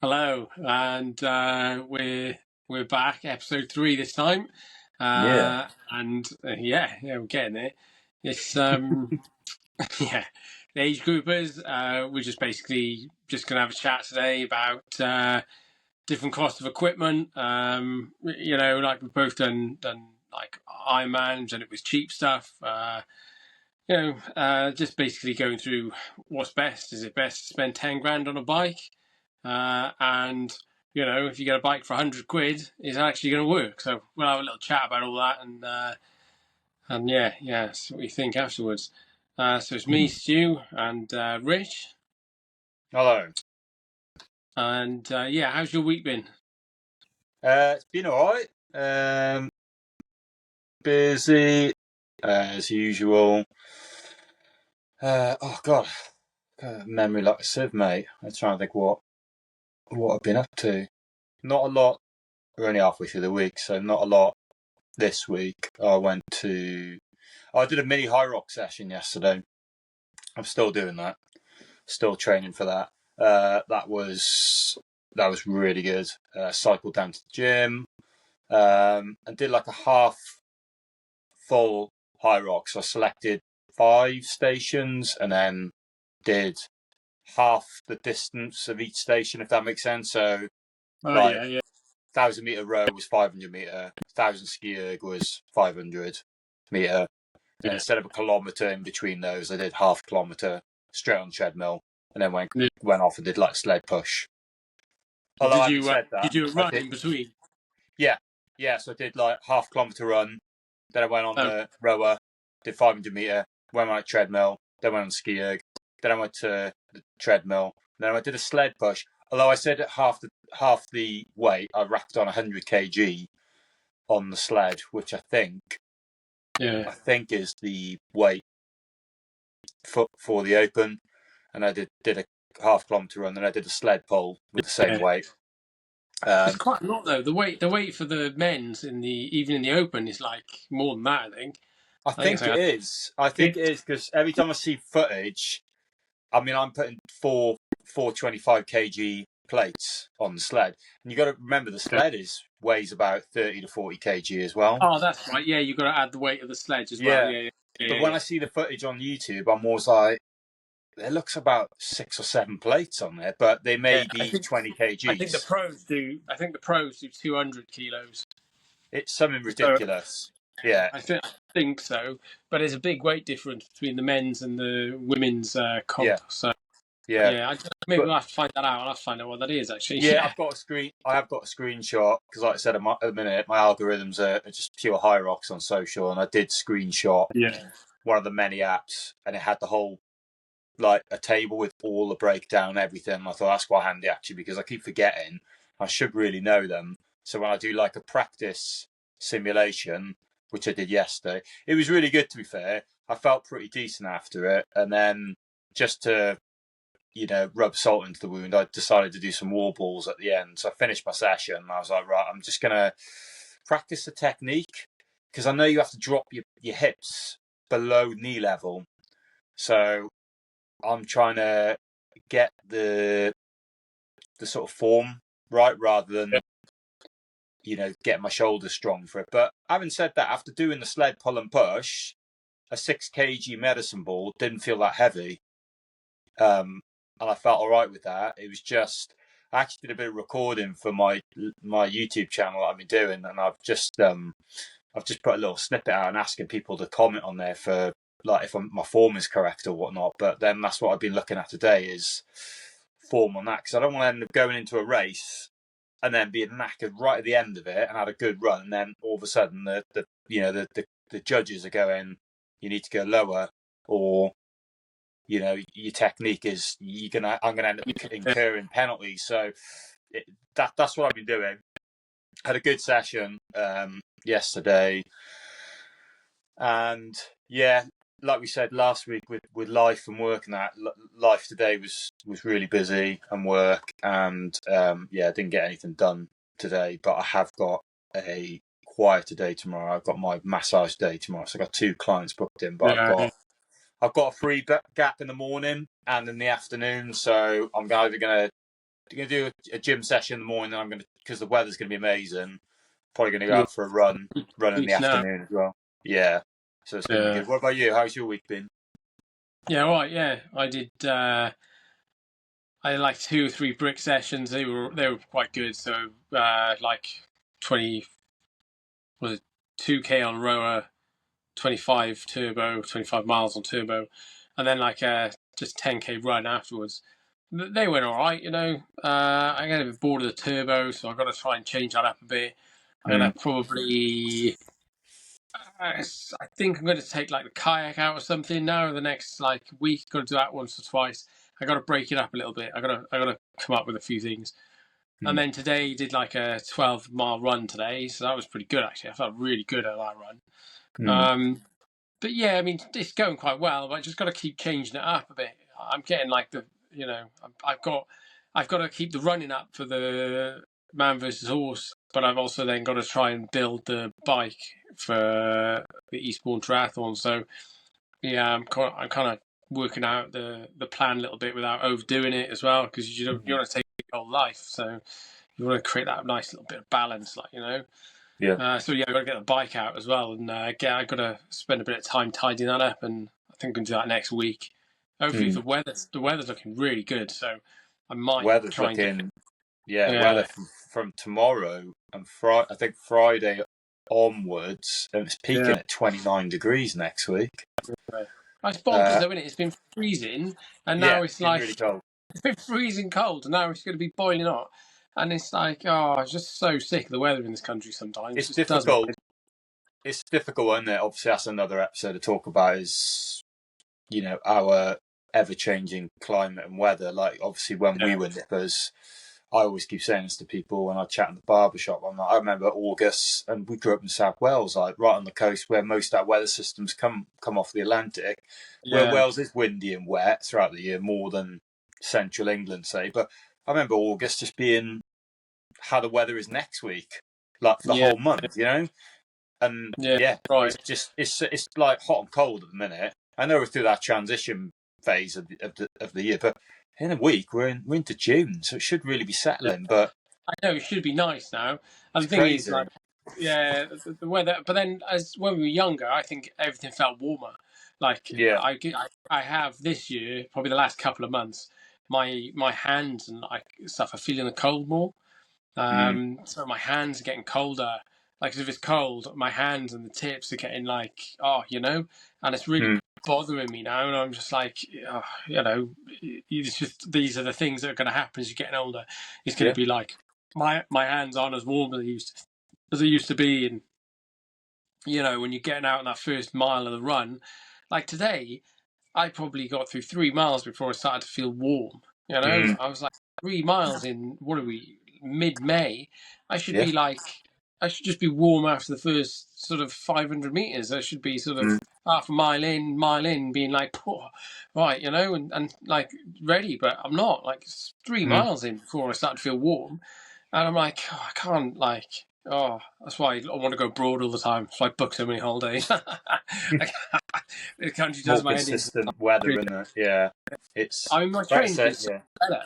Hello, and we're back, episode 3 this time, Yeah. and we're getting there. It's yeah, the age groupers. We're just basically just gonna have a chat today about different costs of equipment. Like we've both done like Ironmans, and it was cheap stuff. Just basically going through what's best. Is it best to spend 10 grand on a bike? And if you get a bike for 100 quid, is it actually going to work? So we'll have a little chat about all that, and see what you think afterwards. So it's me, Stu, and Rich. Hello. And how's your week been? It's been all right. Busy as usual. Oh God, memory like a sieve, mate. I'm trying to think what I've been up to. Not a lot. We're only halfway through the week, so not a lot this week. I did a mini high rock session yesterday. I'm still doing that. Still training for that. That was really good. Cycled down to the gym. And did like a half full high rock. So I selected 5 stations and then did half the distance of each station, if that makes sense. So, 1,000-meter row was 500 meter, 1,000 ski erg was 500 meter. And instead of a kilometer in between those, I did half kilometer straight on treadmill, and then went off and did like sled push. Did you do a run in between? Yeah. So I did like half kilometer run. Then I went on the rower, did 500 meter, went on a treadmill, then went on ski erg, then I went to the treadmill, then I did a sled push. Although I said at half the weight, I racked on 100 kg on the sled, which I think is the weight for the open. And I did a half kilometer run, then I did a sled pull with the same weight. It's quite a lot though. The weight for the men's even in the open is like more than that, I think. I think it is because every time I see footage, I mean, I'm putting 425 kg plates on the sled, and you got to remember the sled weighs about 30 to 40 kg as well. Oh, that's right. Yeah, you got to add the weight of the sledge as well. Yeah. But when I see the footage on YouTube, I'm always like, there looks about 6 or 7 plates on there, but they may be 20 kgs. I think the pros do 200 kilos. It's something ridiculous. Yeah, I think so. But there's a big weight difference between the men's and the women's comp. Yeah. So maybe we'll have to find that out. I'll have to find out what that is actually. Yeah, I have got a screenshot because, like I said, at the minute my algorithms are just pure high rocks on social, and I did screenshot one of the many apps, and it had the whole like a table with all the breakdown and everything. And I thought that's quite handy actually because I keep forgetting. I should really know them. So when I do like a practice simulation, which I did yesterday, it was really good to be fair. I felt pretty decent after it, and then just to rub salt into the wound, I decided to do some wall balls at the end. So I finished my session and I was like, right, I'm just going to practice the technique because I know you have to drop your hips below knee level. So I'm trying to get the sort of form right rather than, getting my shoulders strong for it. But having said that, after doing the sled pull and push, a 6 kg medicine ball didn't feel that heavy. And I felt all right with that. It was just, I actually did a bit of recording for my YouTube channel that I've been doing, and I've just put a little snippet out and asking people to comment on there for like if my form is correct or whatnot. But then that's what I've been looking at today is form on that, because I don't want to end up going into a race and then being knackered right at the end of it and had a good run, and then all of a sudden the judges are going, you need to go lower, or your technique is I'm gonna end up incurring penalties. So that's what I've been doing. Had a good session yesterday, and like we said last week with life and work, and that life today was really busy and work, and didn't get anything done today, but I have got a quieter day tomorrow. I've got my massage day tomorrow, so I've got 2 clients booked in, but I've got a free gap in the morning and in the afternoon, so I'm either going to gonna do a gym session in the morning. I'm gonna, because the weather's gonna be amazing. Probably gonna go out for a run in the afternoon as well. Yeah, so it's gonna be good. What about you? How's your week been? Yeah, right. Yeah, I did. I had like 2 or 3 brick sessions. They were quite good. So like 20 was it 2K on rower, 25 turbo, 25 miles on turbo, and then like just 10K run afterwards. They went all right, you know. I got a bit bored of the turbo, so I've got to try and change that up a bit. I'm gonna probably. I think I'm going to take like the kayak out or something now. The next like week, got to do that once or twice. I got to break it up a little bit. I got to come up with a few things. And then today did like a 12-mile run today, so that was pretty good actually. I felt really good at that run. But yeah, I mean it's going quite well, but I just got to keep changing it up a bit. I'm getting like I've got to keep the running up for the man versus horse, but I've also then got to try and build the bike for the Eastbourne Triathlon. So yeah, I'm kind of working out the plan a little bit without overdoing it as well, because you want to take your whole life, so you want to create that nice little bit of balance, like, you know. Yeah. So yeah, I've got to get the bike out as well, and I've got to spend a bit of time tidying that up, and I think I'm going to do that next week. Hopefully, the weather's looking really good, so I might weather's try and looking, weather from tomorrow and I think Friday onwards, and it's peaking at 29 degrees next week. It's bonkers though, isn't it? It's been freezing, and now it's like really cold. It's been freezing cold, and now it's going to be boiling hot. And it's like, oh, I'm just so sick of the weather in this country sometimes. It's difficult. It's difficult, isn't it? Obviously, that's another episode to talk about, is, you know, our ever-changing climate and weather. Like, obviously, when we were nippers, I always keep saying this to people when I chat in the barbershop. I remember August, and we grew up in South Wales, like right on the coast, where most of our weather systems come off the Atlantic, where Wales is windy and wet throughout the year, more than central England, say. But I remember August just being how the weather is next week, like for the whole month, you know. And it's just it's like hot and cold at the minute. I know we're through that transition phase of the year, but in a week we're into June, so it should really be settling. But I know it should be nice now. And the thing is, like, the weather. But then, as when we were younger, I think everything felt warmer. Like, I have this year, probably the last couple of months, my hands and like stuff are feeling the cold more. So my hands are getting colder. Like, if it's cold, my hands and the tips are getting like, you know, and it's really bothering me now. And I'm just like, you know, it's just, these are the things that are going to happen as you're getting older. It's going to be like, my hands aren't as warm as they used to be. And, you know, when you're getting out on that first mile of the run, like today, I probably got through 3 miles before I started to feel warm. You know, I was like 3 miles in, what are we, mid-May? I should be like, I should just be warm after the first sort of 500 meters. I should be sort of half a mile in, being like, right, you know, and like ready, but I'm not. Like, it's 3 miles in before I start to feel warm. And I'm like, I can't, like, that's why I want to go abroad all the time. So I book so many holidays. The country does more my head in. consistent weather, isn't it? Yeah, it's. I mean, my training is better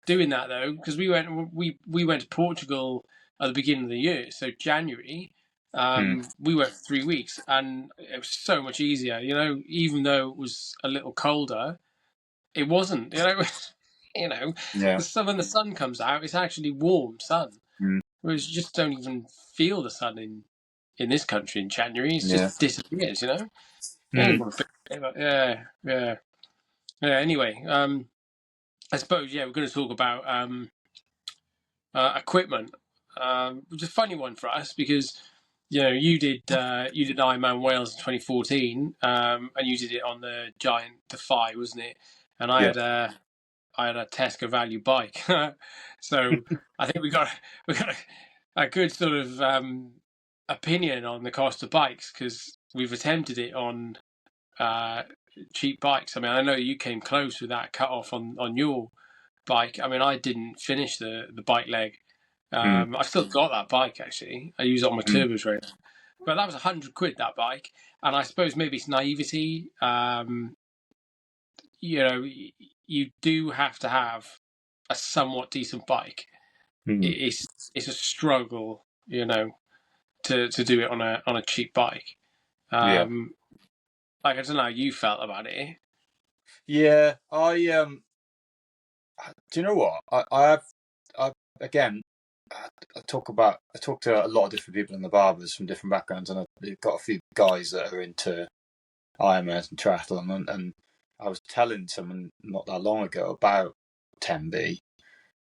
doing that though, because we went to Portugal at the beginning of the year, so January. We went for 3 weeks, and it was so much easier. You know, even though it was a little colder, it wasn't. You know, when the sun comes out, it's actually warm sun. Whereas you just don't even feel the sun in this country in January. It just disappears. You know. Yeah. Anyway, I suppose we're going to talk about equipment, which is a funny one for us because you did Ironman Wales in 2014, and you did it on the Giant Defy, wasn't it? And I had a Tesco Value bike, so I think we got a good sort of opinion on the cost of bikes because we've attempted it on cheap bikes. I mean, I know you came close with that cut off on your bike. I mean, I didn't finish the bike leg. I still got that bike actually. I use it on my turbos right now. But that was £100 that bike, and I suppose maybe it's naivety. You do have to have a somewhat decent bike, it's a struggle, you know, to do it on a cheap bike. Yeah. Like, I don't know how you felt about it. Yeah, do you know what? I again, I talk to a lot of different people in the barbers from different backgrounds, and I've got a few guys that are into Ironman and triathlon, and I was telling someone not that long ago about 10B,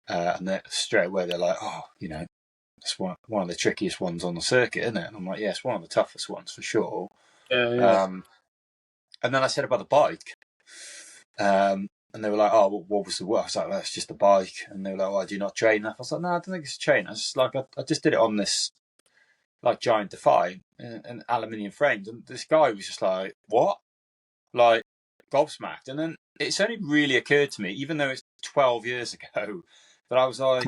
and they straight away they're like, oh, you know, it's one of the trickiest ones on the circuit, isn't it? And I'm like, yeah, it's one of the toughest ones for sure. Yeah. And then I said about the bike. And they were like, oh, what was the work? I was like, well, it's just a bike. And they were like, why do you not train enough? I was like, no, I don't think it's a train. I just like, I just did it on this like Giant Defy and aluminium frames. And this guy was just like, what? Like gobsmacked. And then it's only really occurred to me, even though it's 12 years ago, that I was like,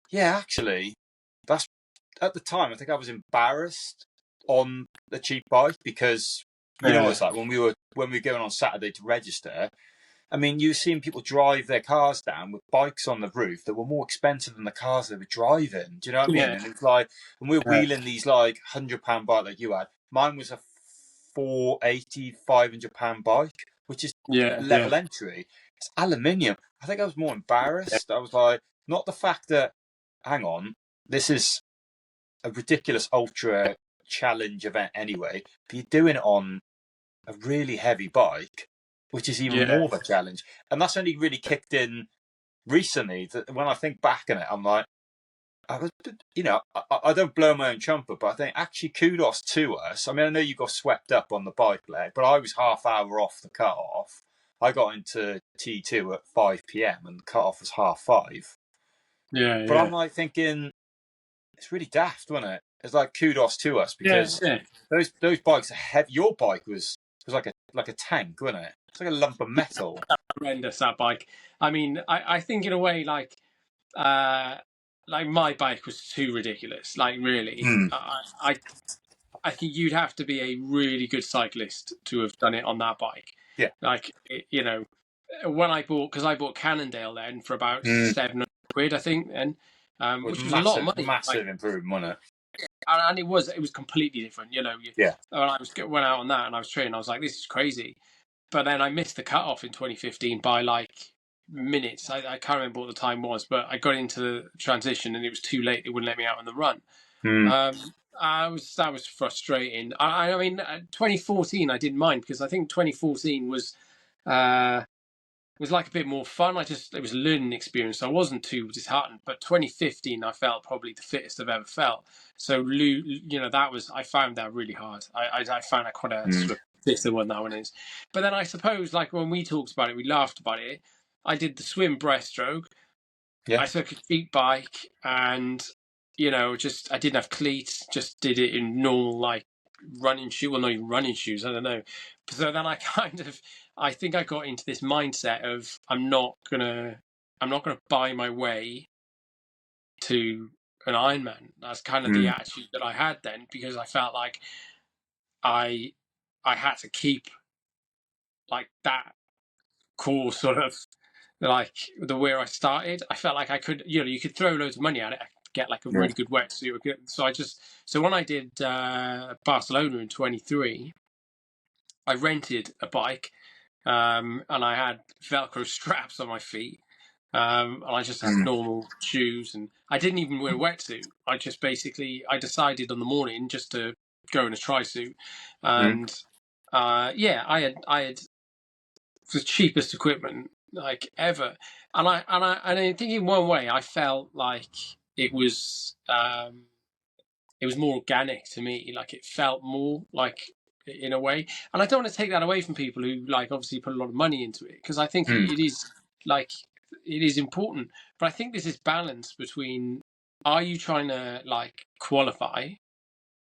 yeah, actually, that's at the time, I think I was embarrassed on the cheap bike because, you know, it's like when we were going on Saturday to register, I mean, you were seeing people drive their cars down with bikes on the roof that were more expensive than the cars they were driving. Do you know what I mean? Yeah. And it's like, and we're wheeling these like £100 bike like you had. Mine was a 480, £500 bike, which is level entry. It's aluminium. I think I was more embarrassed. I was like, not the fact that, hang on, this is a ridiculous ultra challenge event anyway, but you're doing it on a really heavy bike, which is even more of a challenge. And that's only really kicked in recently. That when I think back on it, I'm like, you know, I don't blow my own trumpet, but I think actually kudos to us. I mean, I know you got swept up on the bike leg, but I was half hour off the cut off. I got into T2 at 5 p.m. and the cut off was 5:30. But I'm like thinking, it's really daft, wasn't it? It's like kudos to us because those bikes are heavy. Your bike was like a tank, wasn't it? It's like a lump of metal. Horrendous, that bike. I mean, I think in a way, like my bike was too ridiculous. Like, really, I think you'd have to be a really good cyclist to have done it on that bike. Yeah. Like, you know, when I bought Cannondale then for about £700, I think, then, which was a lot of money. Massive improvement, wasn't it? And it was completely different, you know. Yeah. When I went out on that and I was training, I was like, this is crazy. But then I missed the cutoff in 2015 by like minutes. I can't remember what the time was, but I got into the transition and it was too late. They wouldn't let me out on the run. That was frustrating. I mean, 2014 I didn't mind because I think 2014 was like a bit more fun. It was a learning experience. So I wasn't too disheartened. But 2015 I felt probably the fittest I've ever felt. So, you know, I found that really hard. I found that quite a sort of fitter one, that one is. But then I suppose, like when we talked about it, we laughed about it. I did the swim breaststroke. Yeah. I took a cheap bike and, you know, I didn't have cleats, just did it in normal, like, running shoes. Well, not even running shoes, I don't know. So then I think I got into this mindset of I'm not gonna buy my way to an Ironman. That's kind of the attitude that I had then, because I felt like I had to keep like that core sort of like where I started. I felt like I could, you know, you could throw loads of money at it, get like a really good wetsuit. So when I did Barcelona in 23, I rented a bike, and I had Velcro straps on my feet, and I just had normal shoes, and I didn't even wear a wetsuit. I decided on the morning just to go in a tri-suit, and I had the cheapest equipment like ever, and I think in one way I felt like it was more organic to me. Like it felt more like, in a way, and I don't want to take that away from people who like obviously put a lot of money into it, because I think it is important. But I think there's this balance between, are you trying to like qualify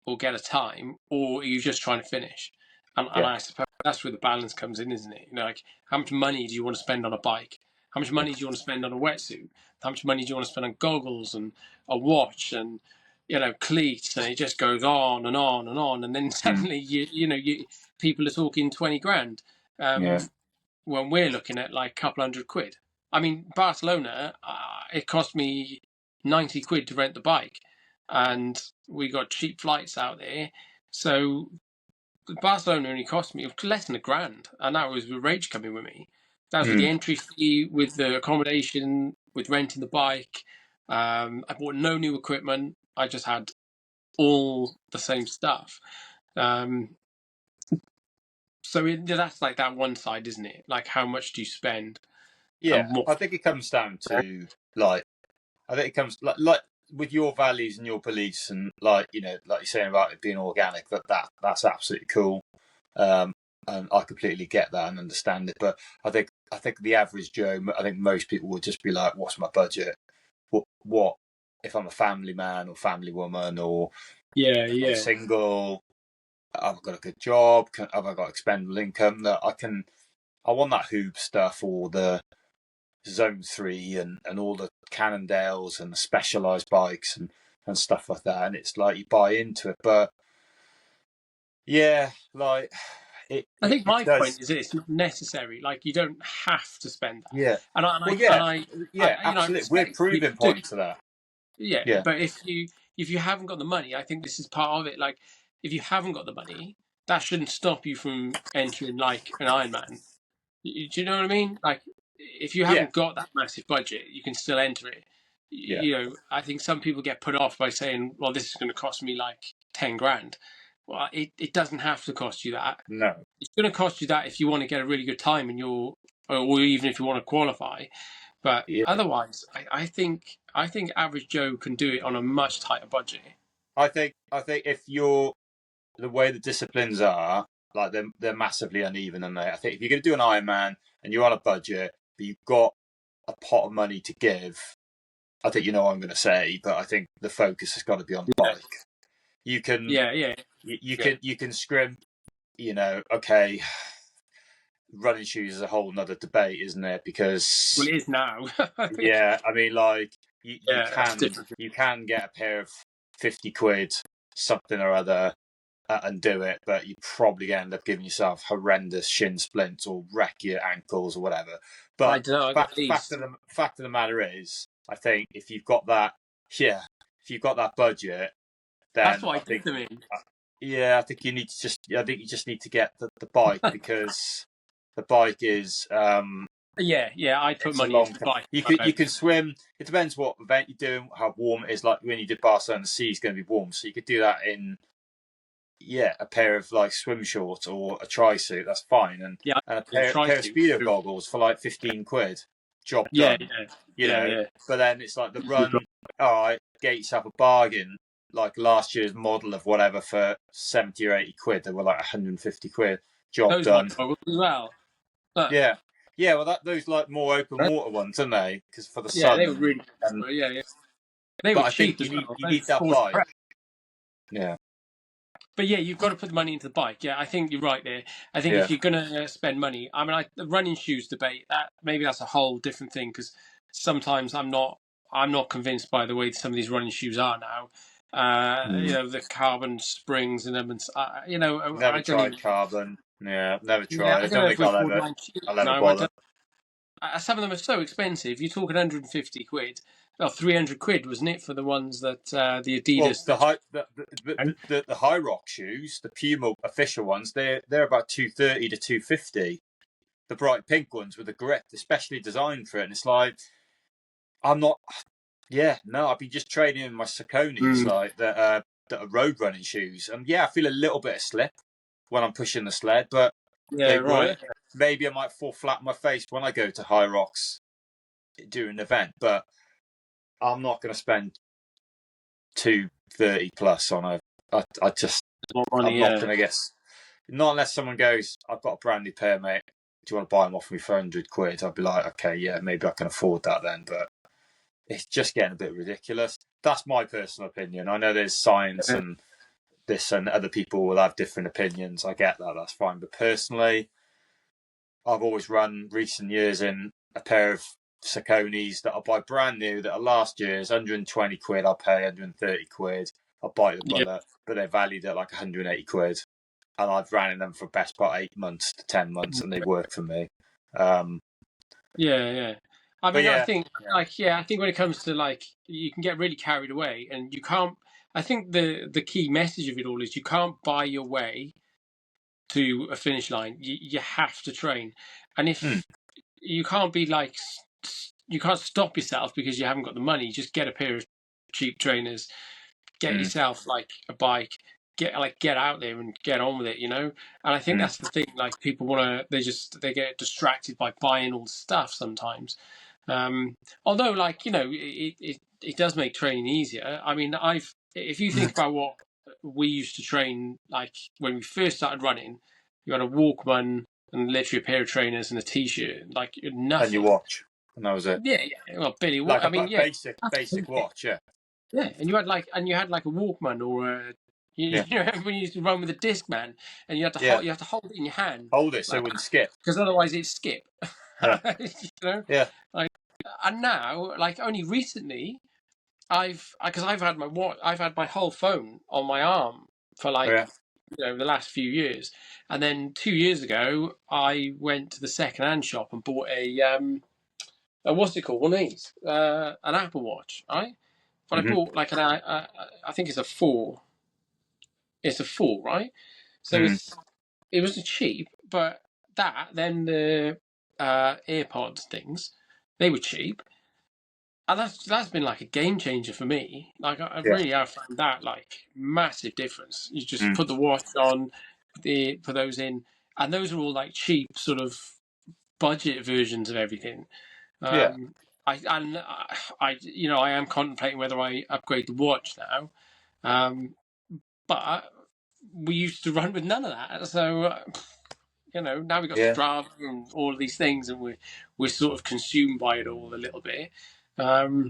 or get a time, or are you just trying to finish? And I suppose that's where the balance comes in, isn't it? You know, like, how much money do you want to spend on a bike? How much money do you want to spend on a wetsuit? How much money do you want to spend on goggles and a watch and, you know, cleats? And it just goes on and on and on. And then suddenly, people are talking 20 grand when we're looking at like a couple £100. I mean, Barcelona, it cost me 90 quid to rent the bike, and we got cheap flights out there. So Barcelona only cost me less than £1,000, and that was with Rage coming with me. That was with the entry fee, with the accommodation, with renting the bike. I bought no new equipment. I just had all the same stuff. So that's like that one side, isn't it? Like, how much do you spend? Yeah, I think it comes down to like, I think it comes like with your values and your beliefs, and like like you're saying about it being organic. That's absolutely cool, and I completely get that and understand it. But I think the average Joe, I think most people would just be like, "What's my budget? What if I'm a family man or family woman, or I'm single? I've got a good job. Have I got expendable income that I want that hoop stuff, or the Zone 3 and all the Cannondales and the Specialized bikes and stuff like that." And it's like you buy into it. But yeah, like I think my point is that it's not necessary. Like, you don't have to spend that. Yeah. Absolutely. We're proving points to that. Yeah, but if you haven't got the money, I think this is part of it. Like, if you haven't got the money, that shouldn't stop you from entering like an Ironman. Do you know what I mean? Like, if you haven't got that massive budget, you can still enter it. I think some people get put off by saying, "Well, this is going to cost me like 10 grand." Well, it doesn't have to cost you that. No, it's going to cost you that if you want to get a really good time in or even if you want to qualify. But otherwise, I think average Joe can do it on a much tighter budget. I think if you're the way the disciplines are, like they're massively uneven, and I think if you're going to do an Ironman and you're on a budget, but you've got a pot of money to give, I think what I'm going to say, but I think the focus has got to be on the bike. You can, you can scrimp, okay. Running shoes is a whole nother debate, isn't it? Because it is now. Yeah, I mean, like you can get a pair of 50 quid, something or other, and do it, but you probably end up giving yourself horrendous shin splints or wreck your ankles or whatever. But I don't know, fact of the matter is, I think if you've got that, if you've got that budget, then that's what I think them in. I think you just need to get the bike because the bike is I put money into the bike. You can swim. It depends what event you're doing, how warm it is. Like when you did Barcelona, the sea is going to be warm, so you could do that in a pair of like swim shorts or a tri-suit. That's fine, and a pair of speedo goggles for like 15 quid. Job done. But then it's like the run. All right, get yourself a bargain. Like last year's model of whatever for 70 or 80 quid. They were like 150 quid. Job those done. Goggles as well. But, yeah, well, those like more open water ones, aren't they? Because for the sun. They were really good. They were cheap as well. You need that bike. Yeah. But you've got to put the money into the bike. Yeah, I think you're right there. I think if you're going to spend money, I mean, the running shoes debate, maybe that's a whole different thing because sometimes I'm not convinced by the way some of these running shoes are now. The carbon springs in them, and never tried carbon. Yeah, never tried. I don't think I'll ever bother. Some of them are so expensive. You're talking 150 quid. Well, 300 quid, wasn't it, for the ones that the Adidas? Well, the Hyrox shoes, the Puma official ones, they're about 230 to 250. The bright pink ones with the grip, especially designed for it. And it's like, I'm not. Yeah, no, I've been just training in my Sauconys, like that are road running shoes, and I feel a little bit of slip when I'm pushing the sled, but work. Maybe I might fall flat on my face when I go to Hyrox during an event, but I'm not going to spend 230 plus on a. I'm not going to guess. Not unless someone goes, "I've got a brand new pair, mate. Do you want to buy them off me for 100 quid?" I'd be like, "Okay, yeah, maybe I can afford that then." But it's just getting a bit ridiculous. That's my personal opinion. I know there's science and this, and other people will have different opinions. I get that. That's fine. But personally, I've always run recent years in a pair of Sauconys that I'll buy brand new that are last year's, 120 quid. I'll pay 130 quid. I'll bite the bullet, but they're valued at like 180 quid. And I've ran in them for best part 8 months to 10 months, and they work for me. Yeah. I But mean, yeah, I think when it comes to like, you can get really carried away, and you can't. I think the key message of it all is you can't buy your way to a finish line. You have to train, and if you can't be like, you can't stop yourself because you haven't got the money. Just get a pair of cheap trainers, get yourself like a bike, get out there and get on with it, you know. And I think that's the thing. Like people want to, they get distracted by buying all the stuff sometimes. Although, like, you know, it does make training easier. I mean, if you think about what we used to train, like when we first started running, you had a Walkman and literally a pair of trainers and a t-shirt, like nothing. And your watch, and that was it. Yeah, yeah. Well, Billy, Like I mean, yeah, basic watch, yeah. Yeah, and you had like a Walkman or a, you know, when you used to run with a Discman, and you had to hold it in your hand, hold it so it wouldn't skip, because otherwise it'd skip. Yeah. You know, Yeah. like, and now, like only recently, because I've had my whole phone on my arm for like, you know, the last few years, and then 2 years ago I went to the second-hand shop and bought a what's it called, one of these, an Apple Watch, right? But I bought like I think it's a 4. It's a 4, right? So it was cheap, but then the AirPods things, they were cheap, and that's been like a game changer for me. Like I really have found that like massive difference. You just put the watch on, put those in, and those are all like cheap sort of budget versions of everything. I you know, I am contemplating whether I upgrade the watch now, but we used to run with none of that. So you know, now we've got Strava and all of these things, and we're sort of consumed by it all a little bit. Yeah,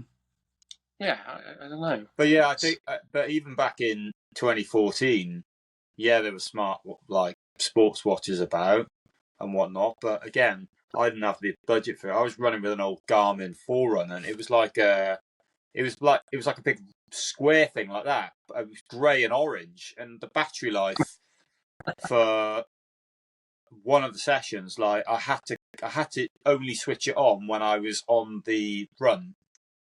I don't know. But yeah, I think, but even back in 2014, there were smart like sports watches about and whatnot. But again, I didn't have the budget for it. I was running with an old Garmin Forerunner, and it was like a big square thing like that. It was grey and orange, and the battery life for one of the sessions, like I had to only switch it on when I was on the run,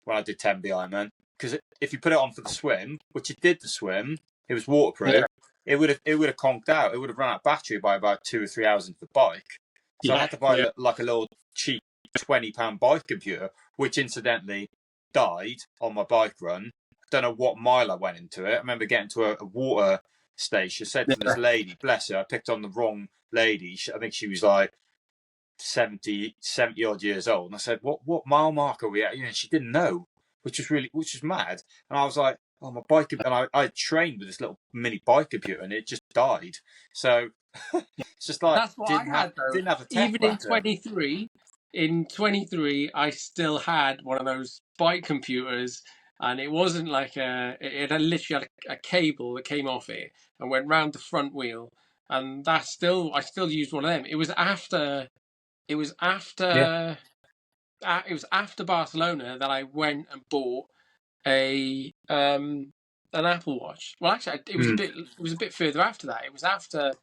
when I did 10 Ironman, because if you put it on for the swim, which it did the swim, it was waterproof. It would have conked out. It would have run out of battery by about 2 or 3 hours into the bike. So I had to buy like a little cheap £20 bike computer, which incidentally died on my bike run. I don't know what mile I went into it. I remember getting to a water station, said to this lady, bless her, I picked on the wrong lady. I think she was like 70 odd years old. And I said, what mile mark are we at? You know, she didn't know, which was mad. And I was like, oh, my bike, and I trained with this little mini bike computer, and it just died. So it's just like, that's what I had though. Didn't have a tech even in 23, I still had one of those bike computers, and it wasn't like it had literally had a cable that came off it and went round the front wheel, and I still used one of them. It was after Barcelona that I went and bought an Apple Watch. Well, actually, it was a bit further after that. It was after,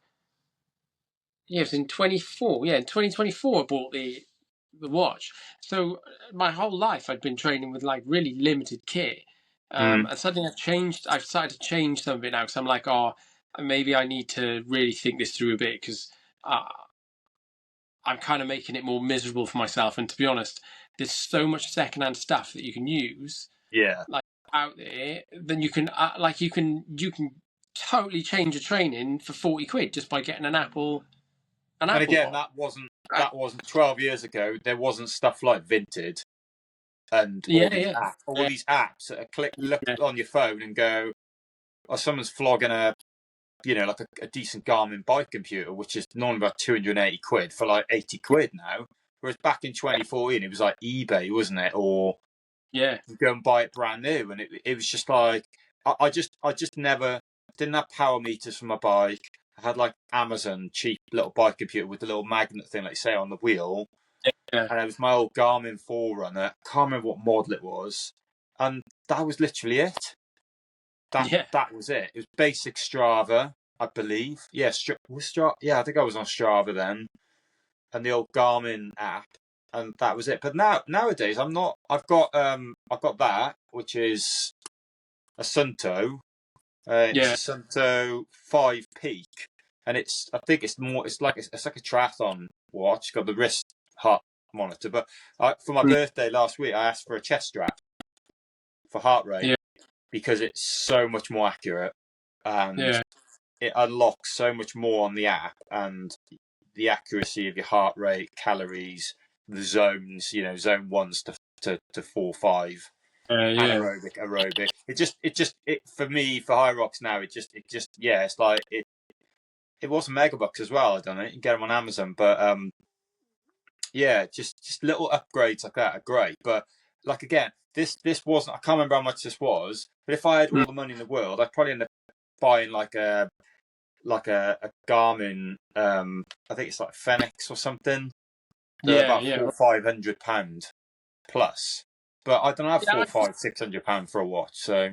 it was in 24. Yeah, in 2024, I bought the watch. So my whole life, I'd been training with like really limited kit, and suddenly I've started to change some of it now, because I'm like, oh, maybe I need to really think this through a bit, because I'm kind of making it more miserable for myself. And to be honest, there's so much secondhand stuff that you can use, like out there. Then you can you can totally change your training for 40 quid just by getting an Apple. And again, that wasn't 12 years ago. There wasn't stuff like Vinted and all these apps that look on your phone and go, oh, someone's flogging a decent Garmin bike computer, which is normally about 280 quid, for like 80 quid now. Whereas back in 2014, it was like eBay, wasn't it? Or you go and buy it brand new, and it was just like I just never didn't have power meters for my bike. I had like Amazon cheap little bike computer with the little magnet thing, like you say, on the wheel. And it was my old Garmin Forerunner. I can't remember what model it was, and that was literally it. That was it. It was basic Strava, I believe. Yeah, I think I was on Strava then, and the old Garmin app. that was it. But nowadays I'm not. I've got that, which is a Sunto. It's a Sunto 5 Peak, and I think it's more. It's like a triathlon watch. It's got the wrist heart monitor. But for my birthday last week, I asked for a chest strap for heart rate because it's so much more accurate, and it unlocks so much more on the app, and the accuracy of your heart rate, calories, the zones. Zone 1s to 4, 5. Anaerobic, aerobic. It for me, for Hyrox now, it's like it was Megabucks as well. I don't know, you can get them on Amazon, but just little upgrades like that are great. But like again, this wasn't. I can't remember how much this was, but if I had all the money in the world, I'd probably end up buying like a Garmin. I think it's like Fenix or something. They're about £400-500 plus. But I don't have £400-600 for a watch, so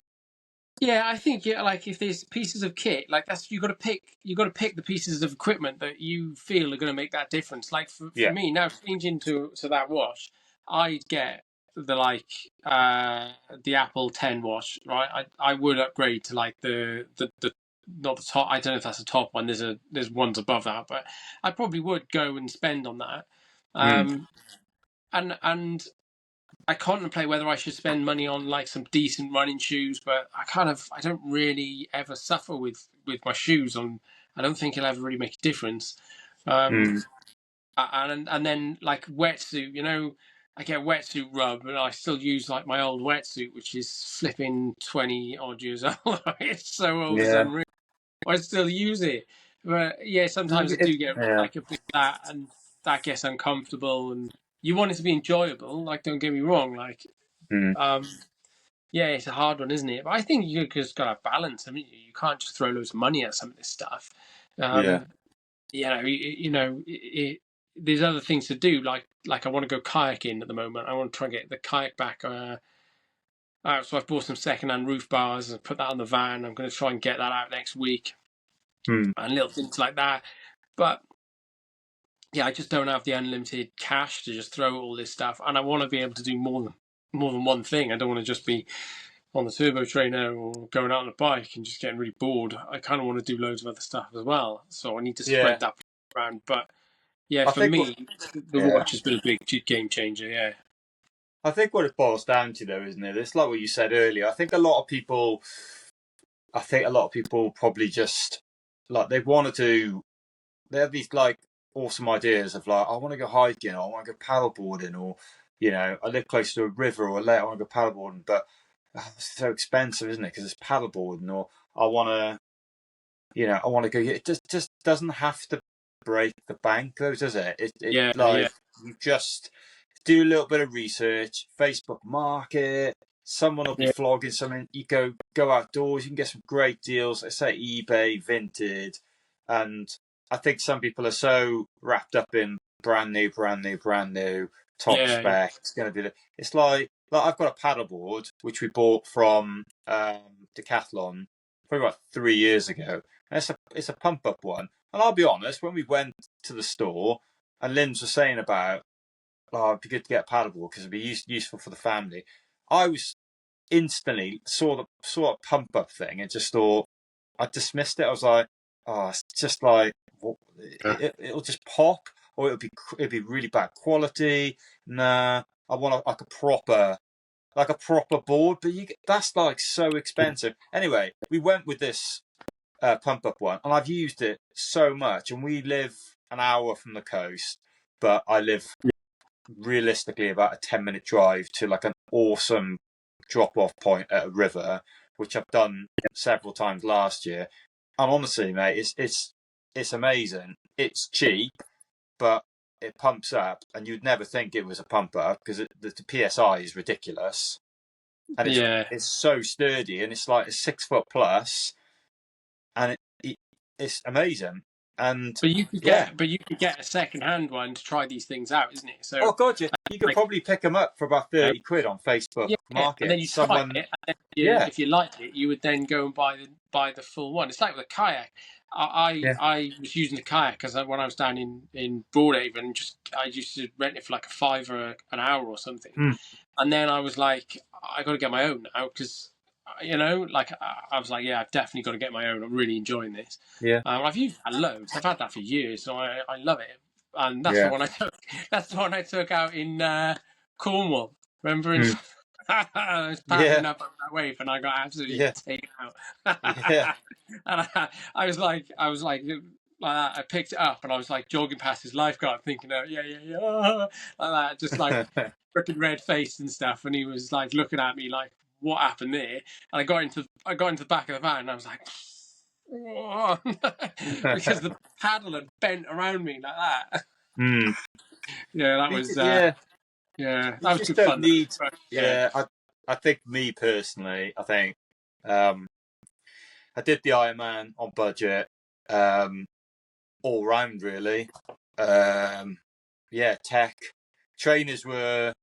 I think like if there's pieces of kit, like that's you got to pick the pieces of equipment that you feel are going to make that difference. Like for me now, changing to that watch, I'd get the the Apple 10 watch, right? I would upgrade to like the not the top. I don't know if that's the top one. There's ones above that, but I probably would go and spend on that. And I contemplate whether I should spend money on like some decent running shoes, but I don't really ever suffer with my shoes on. I don't think it'll ever really make a difference. And then like wetsuit, I get wetsuit rub, and I still use like my old wetsuit, which is flipping 20 odd years old. It's so old, it's unreal. I still use it, but sometimes I do get like a bit of that, and that gets uncomfortable, and you want it to be enjoyable. Like, don't get me wrong, like. It's a hard one, isn't it? But I think you just got to balance. I mean, you can't just throw loads of money at some of this stuff. There's other things to do. Like I want to go kayaking at the moment. I want to try and get the kayak back. So I've bought some secondhand roof bars and put that on the van. I'm going to try and get that out next week. And little things like that. But I just don't have the unlimited cash to just throw all this stuff, and I want to be able to do more than one thing. I don't want to just be on the turbo trainer or going out on a bike and just getting really bored. I kind of want to do loads of other stuff as well. So I need to spread that around. But for me, the watch has been a big game changer. Yeah. I think what it boils down to, though, isn't it? It's like what you said earlier. I think a lot of people probably just like they have these like awesome ideas of like, I want to go hiking, or I want to go paddleboarding, or I live close to a river or a lake, I want to go paddleboarding, but it's so expensive, isn't it? Because it's paddleboarding, or I want to go. It just doesn't have to break the bank, though, does it? You just do a little bit of research, Facebook Market. Someone will be vlogging something. You go outdoors. You can get some great deals. I say eBay, Vinted, and I think some people are so wrapped up in brand new, top spec. It's going to be it's like I've got a paddleboard which we bought from Decathlon probably about 3 years ago. And it's a pump up one. And I'll be honest, when we went to the store and Lynn's was saying about, it'd be good to get a paddleboard because it'd be useful for the family, I was instantly saw a pump up thing and just thought, I dismissed it. I was like, it's just like it'll just pop, or it'll be really bad quality. Nah, I want like a proper board, but that's like so expensive. Anyway, we went with this pump up one, and I've used it so much. And we live an hour from the coast, but I live realistically about a 10-minute drive to like an awesome drop off point at a river, which I've done several times last year. And honestly, mate, it's amazing. It's cheap, but it pumps up, and you'd never think it was a pump up because the PSI is ridiculous, and it's so sturdy, and it's like a 6 foot plus, and it's amazing. And but you could get a second-hand one to try these things out, isn't it? So you could probably pick them up for about 30 quid on Facebook Market. And then you try it, and then if you liked it, you would then go and buy the full one. It's like with a kayak. I was using the kayak because when I was down in Broadhaven, I used to rent it for like $5 an hour or something, and then I was like, I got to get my own now because like I was like, yeah, I've definitely got to get my own. I'm really enjoying this. Yeah. I've used that loads. I've had that for years, so I love it. And that's Yeah. the one I took. That's the one I took out in Cornwall. Remember? I was paddling up that wave, and I got absolutely taken out. Yeah. And I was like, I picked it up, and I was like jogging past his lifeguard, thinking, "Oh yeah, like that," just like freaking red faced and stuff. And he was like looking at me like, "What happened there?" And I got into the back of the van, and I was like, "Whoa," because the paddle had bent around me like that. Yeah, that was. Yeah, that was just good don't fun. Need, I think me personally, I think I did the Ironman on budget, all round really. Tech trainers were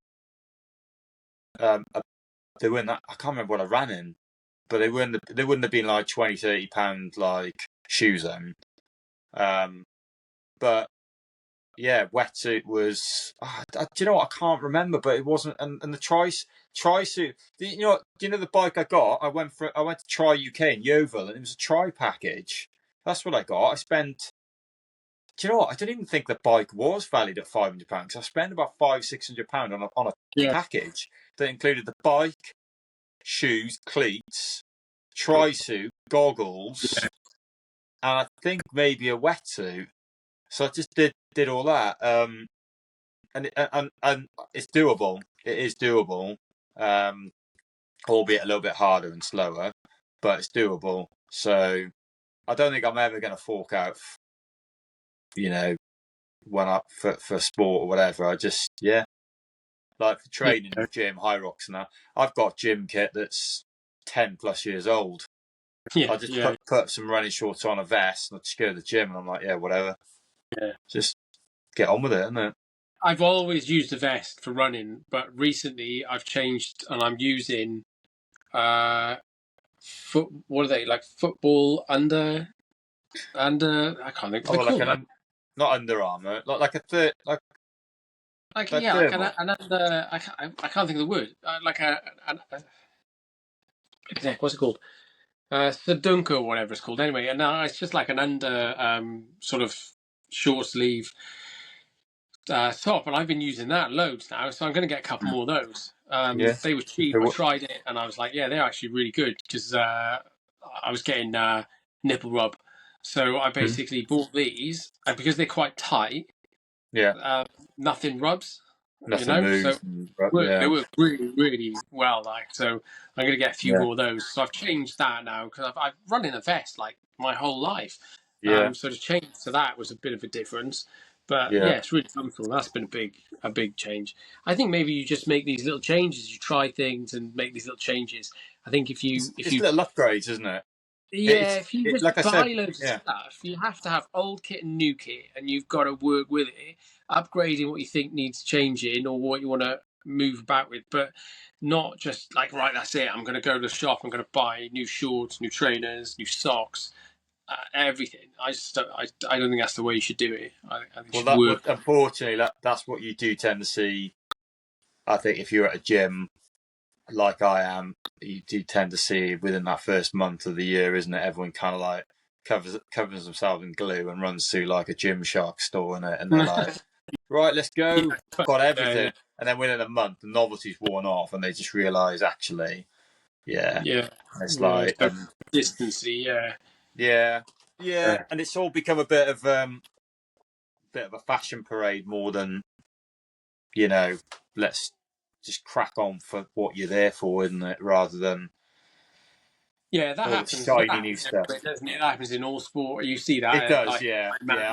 they weren't that, I can't remember what I ran in, but they wouldn't have been like £20-30 like shoes on. But yeah, wetsuit was. Do you know what? I can't remember, but it wasn't. And the tri-suit. Do you know the bike I got? I went to Tri UK in Yeovil, and it was a tri package. That's what I got. I spent. Do you know what? I didn't even think the bike was valued at £500. I spent about £500-600 on a package that included the bike, shoes, cleats, tri-suit, goggles, and I think maybe a wetsuit. So I just did all that, and it's doable. It is doable, albeit a little bit harder and slower, but it's doable. So I don't think I'm ever going to fork out, when for sport or whatever. I just like for training, gym, high rocks and that. I've got gym kit that's 10+ years old. I just put some running shorts on, a vest, and I just go to the gym, and I'm like, yeah, whatever. Yeah, just get on with it, isn't it? I've always used a vest for running, but recently I've changed and I'm using what are they, like football under I can't think of it. Not Under Armour, like a third, like an under. I can't think of the word. What's it called? Sedunka or whatever it's called. Anyway, and it's just like an under sort of short sleeve top, and I've been using that loads now, so I'm going to get a couple more of those. They were cheap. I tried it, and I was like, yeah, they're actually really good because I was getting nipple rub. So I basically bought these, and because they're quite tight, nothing rubs. Nothing moves. So they work really, really well. So I'm going to get a few more of those. So I've changed that now because I've run in a vest like my whole life. So to change to that was a bit of a difference. But it's really comfortable. That's been a big change. I think maybe you just make these little changes. You try things and make these little changes. I think if you little upgrades, isn't it? Yeah, if you just buy loads of stuff, you have to have old kit and new kit, and you've got to work with it, upgrading what you think needs changing or what you want to move about with, but not just like, right, that's it. I'm going to go to the shop. I'm going to buy new shorts, new trainers, new socks, everything. I don't think that's the way you should do it. I think unfortunately, that's what you do tend to see. I think if you're at a gym like I am, you do tend to see within that first month of the year, isn't it? Everyone kind of like covers themselves in glue and runs through like a Gymshark store, and they're like, right, let's go, got everything. And then within a month, the novelty's worn off, and they just realise actually, it's like consistency, and it's all become a bit of a fashion parade more than let's just crack on for what you're there for, isn't it? Rather than that happens. Shiny new stuff, doesn't it? That happens in all sport. You see that. It does, I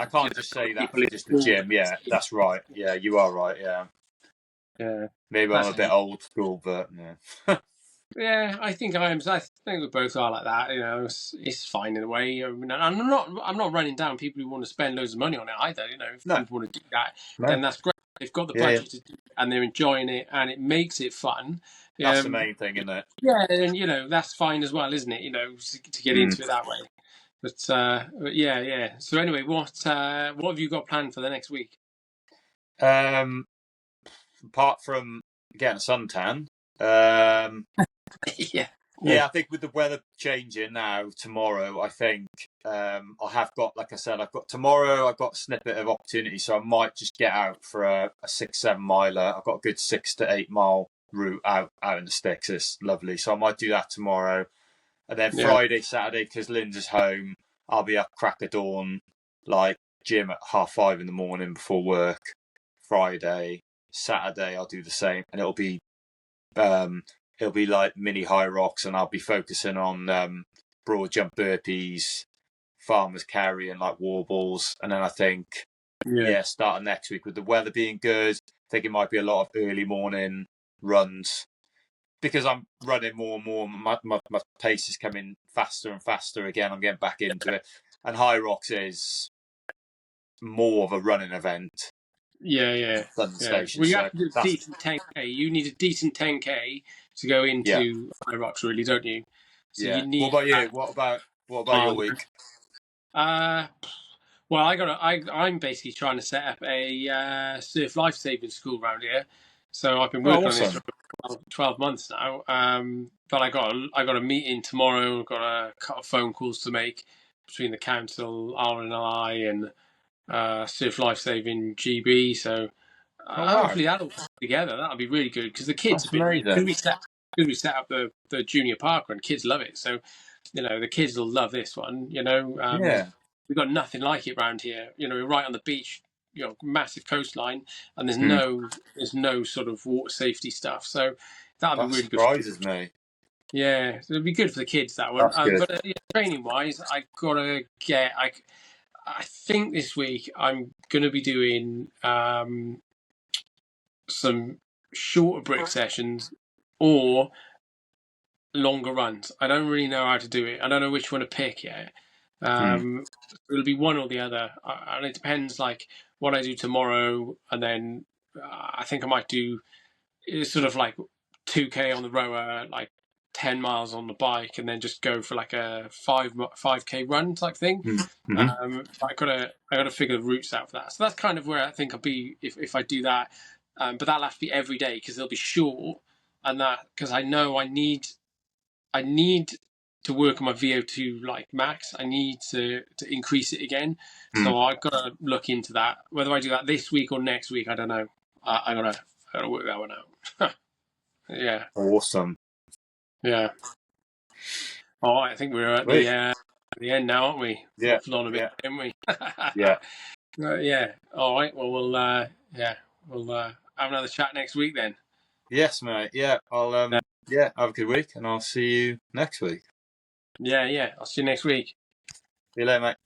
can't just say that for just the gym. Yeah, that's right. Yeah, you are right. Yeah. Maybe I'm a bit old school, but yeah, I think I am. I think we both are like that. It's fine in a way. I'm not running down people who want to spend loads of money on it either. If people want to do that, then that's great. They've got the budget to do it, and they're enjoying it, and it makes it fun. That's the main thing, isn't it? Yeah, and that's fine as well, isn't it? To get into it that way. But yeah. So anyway, what have you got planned for the next week? Apart from getting a suntan, Yeah. yeah, I think with the weather changing now, tomorrow, I think I have got, like I said, I've got a snippet of opportunity, so I might just get out for a 6-7 miler. I've got a good 6 to 8 mile route out in the sticks. It's lovely, so I might do that tomorrow, and then Yeah. Friday, Saturday, because Lynn's home, I'll be up crack of dawn, like gym at 5:30 in the morning before work. Friday, Saturday, I'll do the same, and it'll be like mini high rocks, and I'll be focusing on broad jump burpees, farmers carry, and like wall balls. And then I think, starting next week with the weather being good, I think it might be a lot of early morning runs, because I'm running more and more. My pace is coming faster and faster again. I'm getting back into it, and high rocks is more of a running event. Yeah. Station, Well, you so have to do a decent 10K. You need a decent 10K to go into high rocks, really, don't you? So you need. What about you? What about your week? Well, I'm basically trying to set up a surf lifesaving school around here. So I've been working on this for 12 months now. But I got a meeting tomorrow. I've got a couple of phone calls to make between the council, RNLI, and Surf Lifesaving GB. So hopefully that'll come together. That'll be really good, because the kids have been amazing. we set up the junior park, and kids love it. So the kids will love this one. We've got nothing like it around here. We're right on the beach, massive coastline, and there's no sort of water safety stuff. So that'll be really good. Surprises me. Yeah, so it'll be good for the kids, that one. But training wise, I gotta get. I think this week I'm gonna be doing some shorter brick sessions or longer runs. I don't really know how to do it. I don't know which one to pick yet. It'll be one or the other, and it depends like what I do tomorrow, and then I think I might do sort of like 2K on the rower, like 10 miles on the bike, and then just go for like a 5K run type thing. I gotta figure the routes out for that. So that's kind of where I think I'll be if I do that. But that'll have to be every day, because they'll be short, and that because I know I need to work on my VO2 like max. I need to increase it again. So I've got to look into that. Whether I do that this week or next week, I don't know. I gotta work that one out. Yeah. Awesome. Yeah. All right, I think we're at the end now, aren't we? Yeah. On a bit, haven't we? Yeah. Yeah. All right. Well, we'll have another chat next week then. Yes, mate. Yeah. I'll have a good week, and I'll see you next week. Yeah. I'll see you next week. See you later, mate.